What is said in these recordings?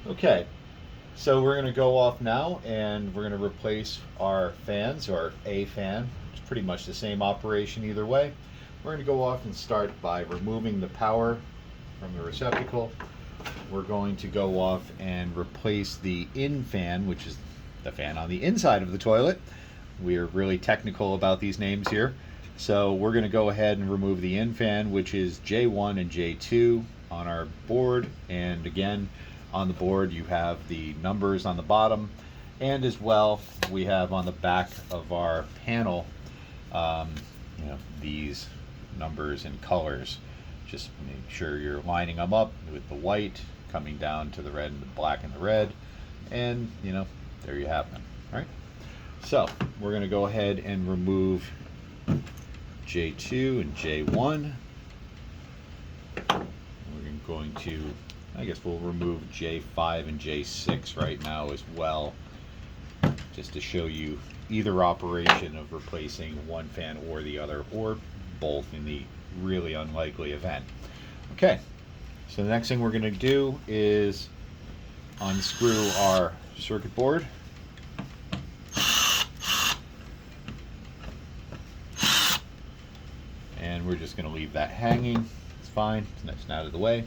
Okay, so we're going to go off now and we're going to replace our fans, or a fan. It's pretty much the same operation either way. We're going to go off and start by removing the power from the receptacle. We're going to go off and replace the in fan, which is the fan on the inside of the toilet. We're really technical about these names here. So we're going to go ahead and remove the in fan, which is J1 and J2 on our board. And again, on the board you have the numbers on the bottom, and as well we have on the back of our panel um, these numbers and colors. Just make sure you're lining them up with the white coming down to the red and the black and the red, and there you have them. All right, so we're going to go ahead and remove J2 and J1. We're going to, I guess we'll remove J5 and J6 right now as well, just to show you either operation of replacing one fan or the other, or both in the really unlikely event. Okay, so the next thing we're going to do is unscrew our circuit board. And we're just going to leave that hanging. It's fine, it's out of the way.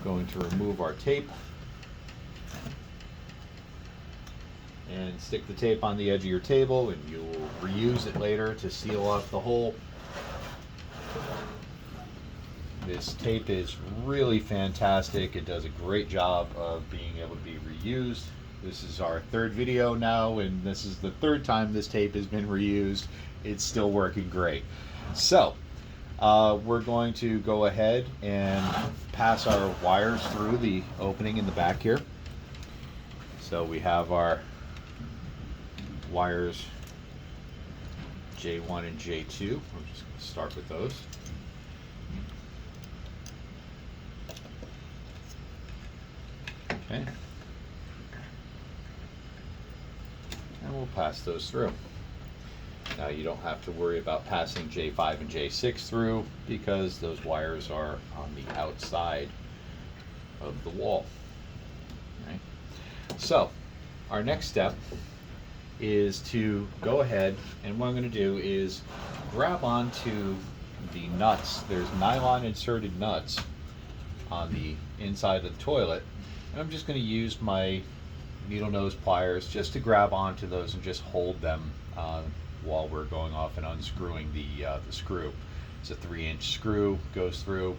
Going to remove our tape and stick the tape on the edge of your table, and you'll reuse it later to seal off the hole. This tape is really fantastic. It does a great job of being able to be reused. This is our third video now, and this is the third time this tape has been reused. It's still working great. So we're going to go ahead and pass our wires through the opening in the back here. So we have our wires J1 and J2. We're just going to start with those. Okay. And we'll pass those through. Now you don't have to worry about passing J5 and J6 through, because those wires are on the outside of the wall. Right? So our next step is to go ahead, and what I'm going to do is grab onto the nuts. There's nylon inserted nuts on the inside of the toilet, and I'm just going to use my needle nose pliers just to grab onto those and just hold them while we're going off and unscrewing the screw. It's a 3-inch screw, goes through,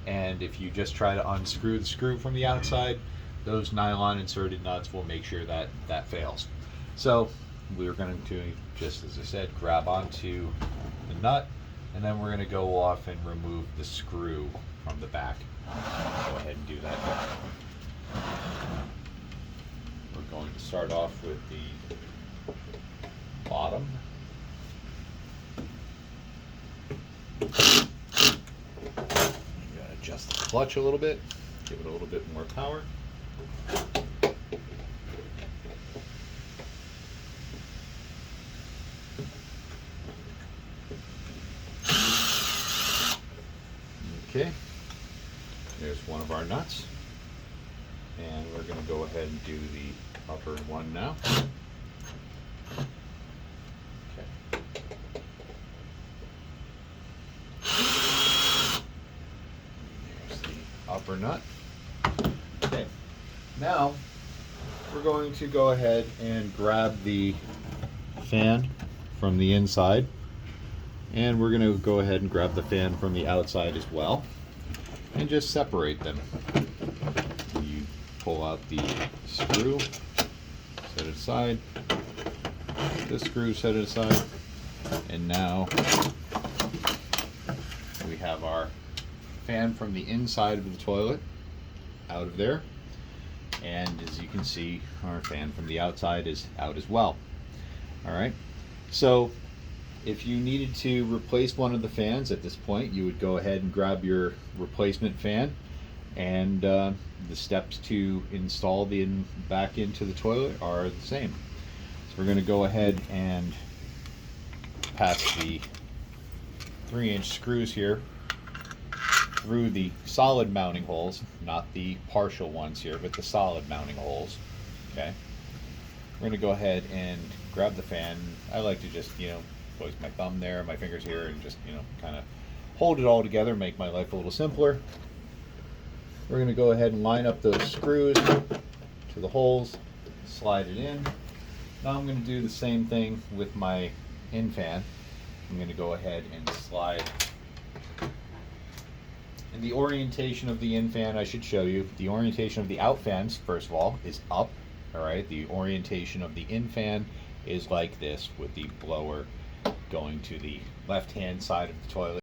and if you just try to unscrew the screw from the outside, those nylon inserted nuts will make sure that that fails. So we're going to, just as I said, grab onto the nut, and then we're going to go off and remove the screw from the back. Go ahead and do that now. We're going to start off with the bottom. You gotta adjust the clutch a little bit, give it a little bit more power. Okay, there's one of our nuts, and we're going to go ahead and do the upper one now. Okay. There's the upper nut. Okay, now we're going to go ahead and grab the fan from the inside, and we're going to go ahead and grab the fan from the outside as well, and just separate them. You pull out the screw, set it aside, this screw, set it aside, and now we have our fan from the inside of the toilet out of there, and as you can see, our fan from the outside is out as well. Alright, so if you needed to replace one of the fans at this point, you would go ahead and grab your replacement fan, and the steps to install the back into the toilet are the same. So we're going to go ahead and pass the 3-inch screws here through the solid mounting holes, not the partial ones here, but the solid mounting holes. Okay. We're going to go ahead and grab the fan. I like to just, place my thumb there, my fingers here, and just, kind of hold it all together, make my life a little simpler. We're going to go ahead and line up those screws to the holes, slide it in. Now I'm going to do the same thing with my in fan. I'm going to go ahead and slide. And the orientation of the in fan, I should show you. The orientation of the out fans, first of all, is up. All right. The orientation of the in fan is like this, with the blower going to the left-hand side of the toilet.